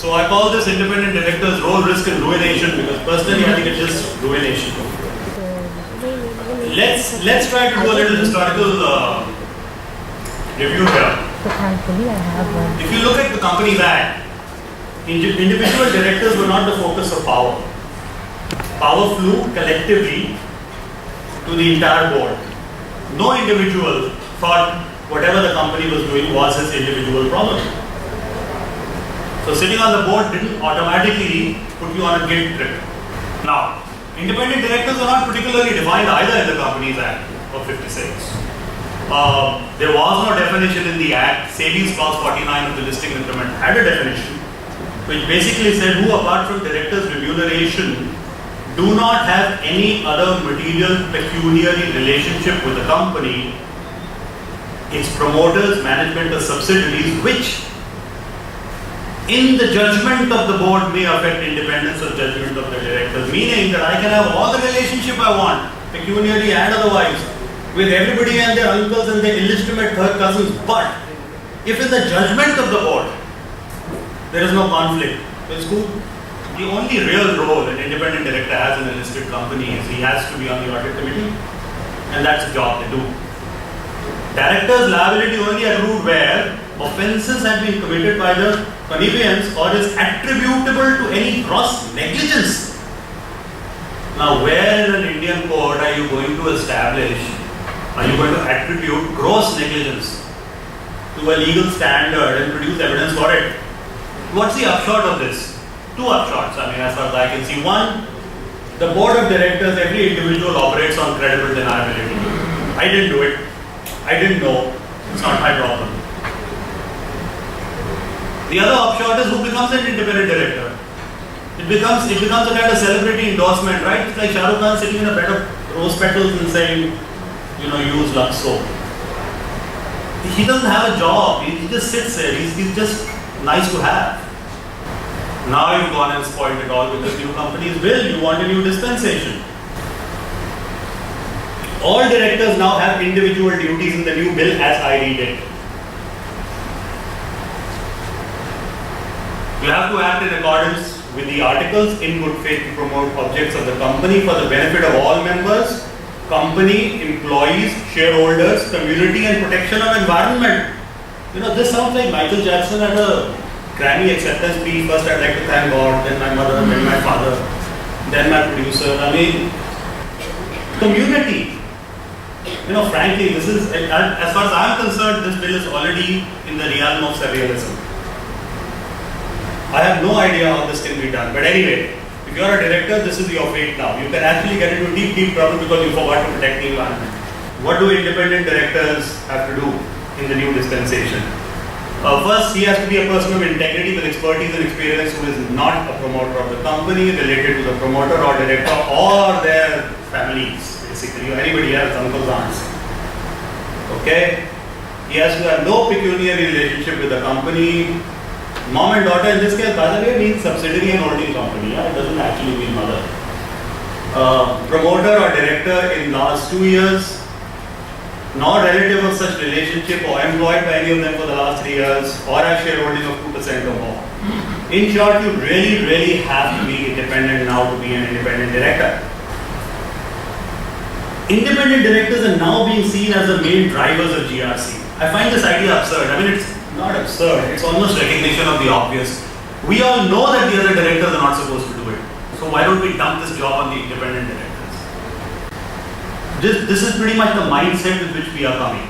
So I call this independent directors role, risk and ruination, because personally I think it's just ruination. Let's try to do a little historical review here. If you look at the Companies Act, individual directors were not the focus of power. Power flew collectively to the entire board. No individual thought whatever the company was doing was his individual problem. So sitting on the board didn't automatically put you on a guilt trip. Now, independent directors are not particularly defined either in the Companies Act of 56. There was no definition in the Act. SEBI's clause 49 of the listing increment had a definition which basically said who apart from directors' remuneration do not have any other material pecuniary relationship with the company, its promoters, management or subsidiaries, which in the judgment of the board may affect independence of judgment of the directors, meaning that I can have all the relationship I want, pecuniary and otherwise, with everybody and their uncles and their illegitimate third cousins, but if in the judgment of the board there is no conflict, it's cool. The only real role an independent director has in a listed company is he has to be on the audit committee, and that's the job they do. Directors' liability only accrued where offences have been committed by the conveyance or is attributable to any gross negligence. Now, where in an Indian court are you going to establish, are you going to attribute gross negligence to a legal standard and produce evidence for it? What's the upshot of this? Two upshots, as far as I can see. One, the board of directors, every individual operates on credible deniability. I didn't do it. I didn't know. It's not my problem. The other upshot is who becomes an independent director. It becomes a kind of celebrity endorsement, right? It's like Shah Rukh Khan sitting in a bed of rose petals and saying, use Lux soap. He doesn't have a job. He just sits there. He's just nice to have. Now you've gone and spoiled it all with this new company's bill. You want a new dispensation. All directors now have individual duties in the new bill as I read it. You have to act in accordance with the articles in good faith to promote objects of the company for the benefit of all members, company, employees, shareholders, community and protection of environment. This sounds like Michael Jackson at a Grammy acceptance speech. First I'd like to thank God, then my mother, then my father, then my producer. Community. Frankly, this is, as far as I'm concerned, this bill is already in the realm of surrealism. I have no idea how this can be done. But anyway, if you are a director, this is your fate now. You can actually get into deep, deep trouble because you forgot to protect the environment. What do independent directors have to do in the new dispensation? First, he has to be a person of integrity with expertise and experience who is not a promoter of the company, related to the promoter or director or their families, basically, or anybody else, uncles, aunts. Okay? He has to have no pecuniary relationship with the company. Mom and daughter, in this case, by the way, means subsidiary and holding company. It doesn't actually mean mother. Promoter or director in last 2 years, nor relative of such relationship or employed by any of them for the last 3 years, or have shareholding of 2% or more. In short, you really, really have to be independent now to be an independent director. Independent directors are now being seen as the main drivers of GRC. I find this idea absurd. It's not absurd, it's almost recognition of the obvious. We all know that the other directors are not supposed to do it. So why don't we dump this job on the independent directors? This is pretty much the mindset with which we are coming.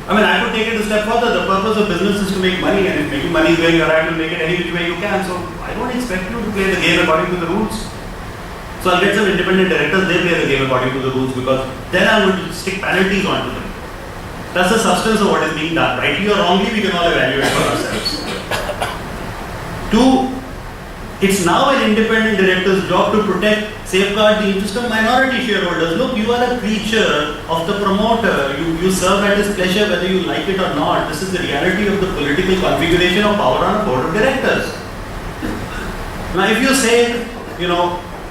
I could take it a step further. The purpose of business is to make money, and if making money is where you're right, you'll make it any which way you can. So I don't expect you to play the game according to the rules. So I'll get some independent directors, they play the game according to the rules, because then I'm going to stick penalties onto them. That's the substance of what is being done. Rightly or wrongly, we can all evaluate for ourselves. Two, it's now an independent director's job to protect, safeguard the interest of minority shareholders. Look, you are a creature of the promoter. You serve at his pleasure whether you like it or not. This is the reality of the political configuration of power on a board of directors. Now, if you say,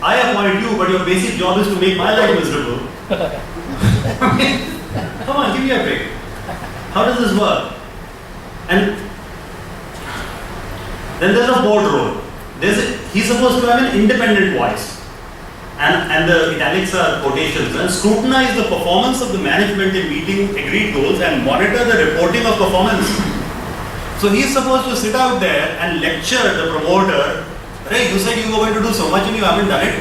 I appoint you, but your basic job is to make my life miserable. Come on, give me a break. How does this work? And Then there's a board role. He's supposed to have an independent voice. And the italics are quotations. And scrutinize the performance of the management in meeting agreed goals and monitor the reporting of performance. So he's supposed to sit out there and lecture the promoter. Hey, you said you were going to do so much and you haven't done it.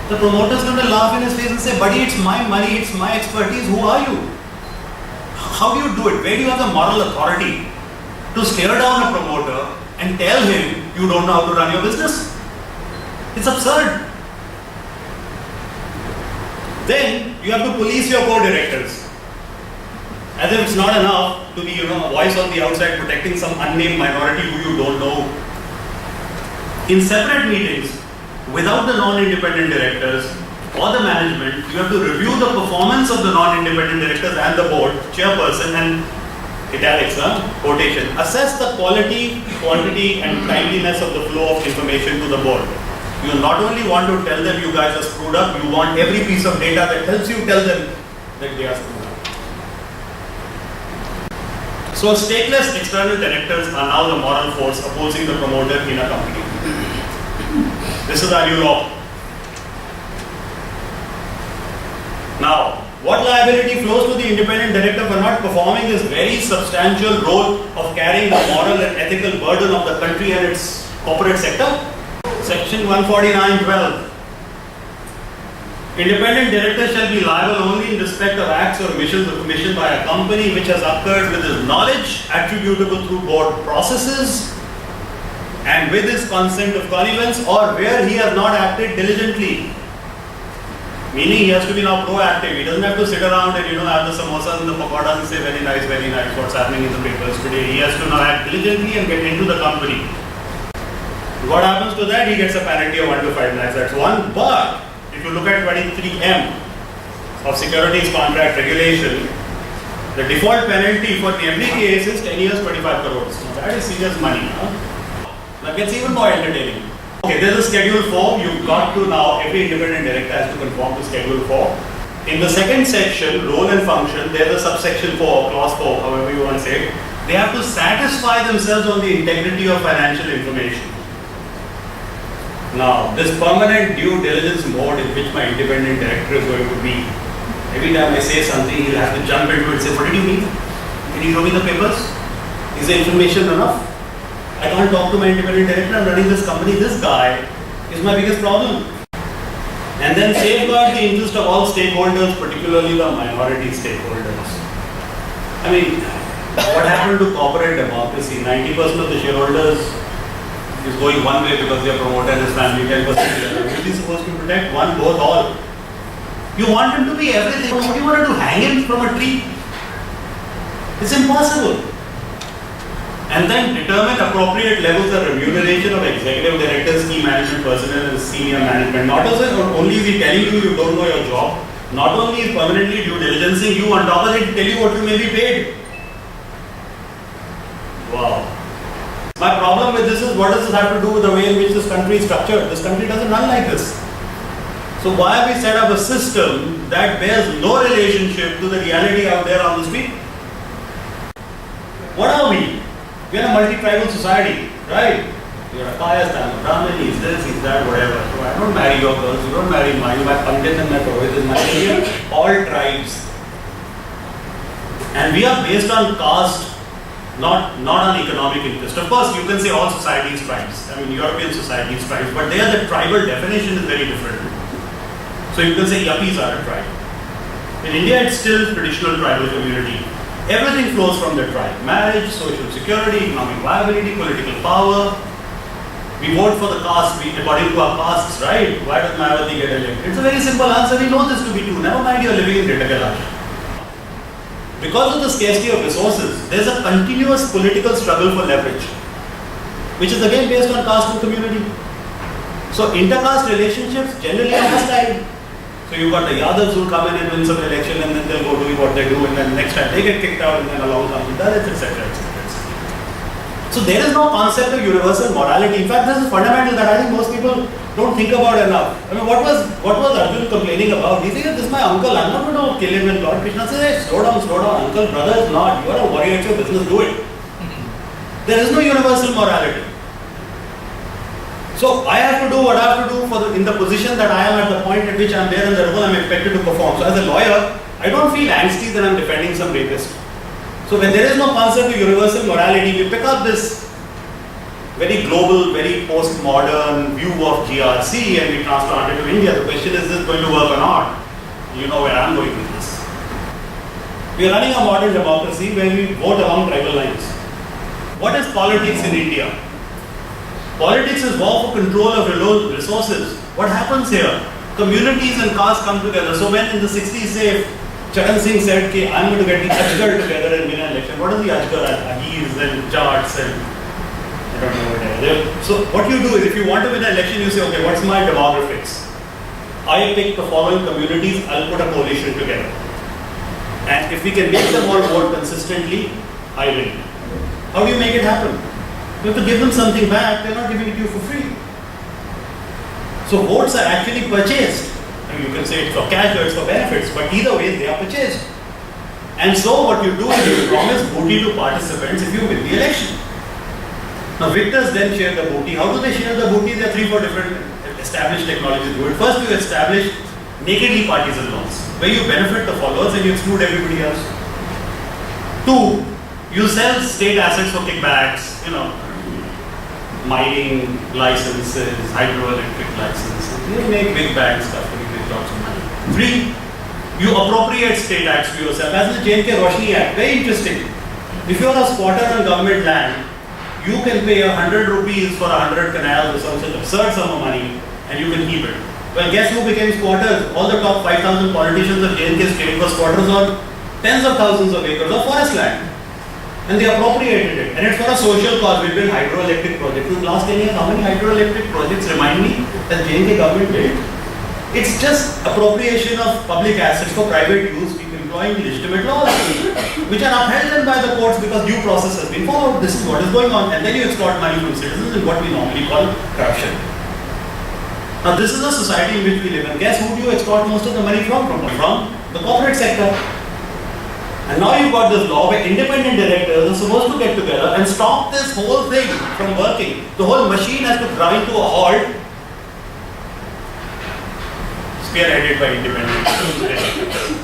The promoter's going to laugh in his face and say, buddy, it's my money, it's my expertise, who are you? How do you do it? Where do you have the moral authority to stare down a promoter and tell him you don't know how to run your business? It's absurd. Then you have to police your co-directors. As if it's not enough to be, a voice on the outside protecting some unnamed minority who you don't know. In separate meetings, without the non-independent directors or the management, you have to review the performance of the non-independent directors and the board, chairperson and italics, quotation. Assess the quality, quantity and timeliness of the flow of information to the board. You not only want to tell them you guys are screwed up, you want every piece of data that helps you tell them that they are screwed up. So stateless external directors are now the moral force opposing the promoter in a company. This is our new law. Now, what liability flows to the independent director for not performing this very substantial role of carrying the moral and ethical burden of the country and its corporate sector? Section 149(12). Independent directors shall be liable only in respect of acts or omissions of commission by a company which has occurred with his knowledge, attributable through board processes, and with his consent of connivance, or where he has not acted diligently. Meaning he has to be now proactive. He doesn't have to sit around and have the samosas and the pakoras and say very nice, what's happening in the papers today. He has to now act diligently and get into the company. What happens to that? He gets a penalty of 1 to 5 lakhs. That's one. But if you look at 23M of securities contract regulation, the default penalty for every case is 10 years, 25 crores. Now that is serious money. That gets even more entertaining. Okay, there's a schedule 4. You've got to now, every independent director has to conform to schedule 4. In the second section, role and function, there's a subsection 4, clause 4, however you want to say it. They have to satisfy themselves on the integrity of financial information. Now, this permanent due diligence mode in which my independent director is going to be, every time I say something, he'll have to jump into it and say, what did you mean? Can you show me the papers? Is the information enough? I can't talk to my independent director, I'm running this company. This guy is my biggest problem. And then safeguard the interest of all stakeholders, particularly the minority stakeholders. I mean, what happened to corporate democracy? 90% of the shareholders is going one way because they are promoter and his family, 10% the other. Who is he supposed to protect? One, both, all. You want him to be everything. What do you want to do? Hang him from a tree? It's impossible. And then determine appropriate levels of remuneration of executive directors, key management personnel and senior management. Not only is he telling you you don't know your job, not only is permanently due diligencing you, on top of it, tell you what you may be paid. Wow. My problem with this is, what does this have to do with the way in which this country is structured? This country doesn't run like this. So why have we set up a system that bears no relationship to the reality out there on the street? What are we? We are a multi-tribal society, right? You are a Kayastan, a Brahmin, he's this, he's that, whatever. So I don't marry your girls, you don't marry mine, my Pandit and my Purohit is my area, all tribes. And we are based on caste, not on economic interest. Of course, you can say all societies tribes. I mean, European societies tribes, but there the tribal definition is very different. So you can say yuppies are a tribe. In India, it's still traditional tribal community. Everything flows from the tribe. Marriage, social security, economic viability, political power. We vote for the caste according to our castes, right? Why does Mayawati get elected? It's a very simple answer. We know this to be true. Never mind you're living in Greater Kailash. Because of the scarcity of resources, there's a continuous political struggle for leverage, which is again based on caste and community. So intercaste relationships generally are hostile. So you've got the Yadavs who come in and win some election and then they'll go do what they do and then next time they get kicked out and then along comes the Dalits, etc. So there is no concept of universal morality. In fact, this is fundamental that I think most people don't think about enough. I mean, what was Arjun complaining about? He said, this is my uncle, I'm not going to kill him. And Lord Krishna says, hey, slow down, uncle, brother is not. You are a warrior, it's your business, do it. There is no universal morality. So I have to do what I have to do in the position that I am at the point at which I am there and the role I am expected to perform. So as a lawyer, I don't feel angsty that I am defending some rapist. So when there is no concept of universal morality, we pick up this very global, very postmodern view of GRC and we transplant it to India. The question is this going to work or not? You know where I am going with this. We are running a modern democracy where we vote along tribal lines. What is politics in India? Politics is war for control of resources. What happens here? Communities and castes come together. So when in the 60s, say, Charan Singh said, okay, I'm going to get the Ajgar together and win an election. What is the Ajgar? Agis and charts and I don't know whatever. So what you do is, if you want to win an election, you say, okay, what's my demographics? I pick the following communities, I'll put a coalition together. And if we can make them all vote consistently, I win. How do you make it happen? You have to give them something back, they're not giving it to you for free. So votes are actually purchased. I mean, you can say it's for cash or it's for benefits, but either way they are purchased. And so what you do is you promise booty to participants if you win the election. Now victors then share the booty. How do they share the booty? There are 3-4 different established technologies to do it. First you establish nakedly partisan laws, where you benefit the followers and you exclude everybody else. 2, you sell state assets for kickbacks, mining licenses, hydroelectric licenses. You make big bang stuff and you make lots of money. 3, you appropriate state acts for yourself. As the J&K Roshni Act, very interesting. If you are a squatter on government land, you can pay 100 rupees for 100 canals or some absurd sum of money and you can keep it. Well, guess who became squatters? All the top 5,000 politicians of J&K state were squatters on tens of thousands of acres of forest land. And they appropriated it. And it's for a social cause. We built hydroelectric projects. In the last 10 years, how many hydroelectric projects, remind me, that J&K government did? It's just appropriation of public assets for private use, employing legitimate laws, which are upheld by the courts because due process has been followed. This is what is going on. And then you extort money from citizens in what we normally call corruption. Now this is a society in which we live, and guess who do you extort most of the money from? From the corporate sector. And now you've got this law where independent directors are supposed to get together and stop this whole thing from working. The whole machine has to grind to a halt, spearheaded by independent directors.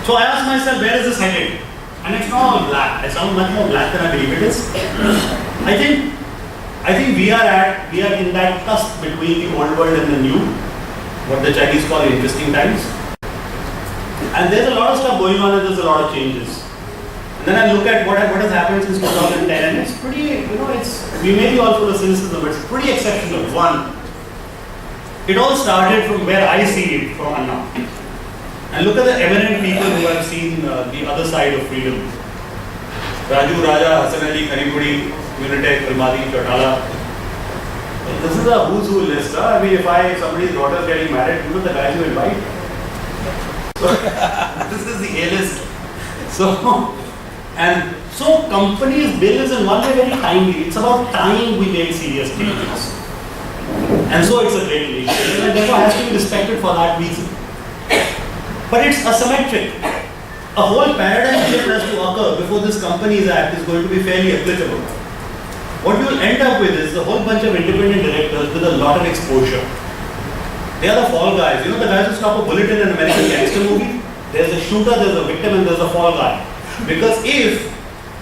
So I asked myself, where is this headed? And it's not all black. I sound much more black than I believe it is. I think we are in that cusp between the old world and the new, what the Chinese call interesting times. And there's a lot of stuff going on and there's a lot of changes. And then I look at what has happened since 2010 and it's pretty, we may be all full of cynicism, but it's pretty exceptional. One, it all started from where I see it from Anna. And look at the eminent people who have seen the other side of freedom. Raju Raja, Hassan Ali, Karibudi, Unitek, Kalmadi, Chautala. This is a who's who list. I mean, if somebody's daughter is getting married, you know the guys you invite. So, this is the A-list. So companies' bill is in one way very timely. It's about time we make serious changes. And so it's a great initiative and therefore has to be respected for that reason. But it's asymmetric. A whole paradigm shift has to occur before this Companies Act is going to be fairly applicable. What you will end up with is a whole bunch of independent directors with a lot of exposure. They are the fall guys. You know the guys who stop a bullet in an American gangster movie? There's a shooter, there's a victim, and there's a fall guy. Because if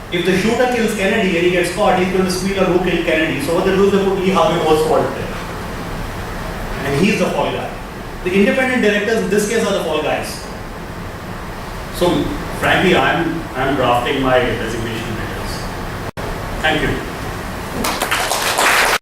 the shooter kills Kennedy and he gets caught, he's going to squeal on who killed Kennedy. So what they do is they put Lee Harvey Oswald there. And he's the fall guy. The independent directors in this case are the fall guys. So frankly, I'm drafting my resignation letters. Thank you.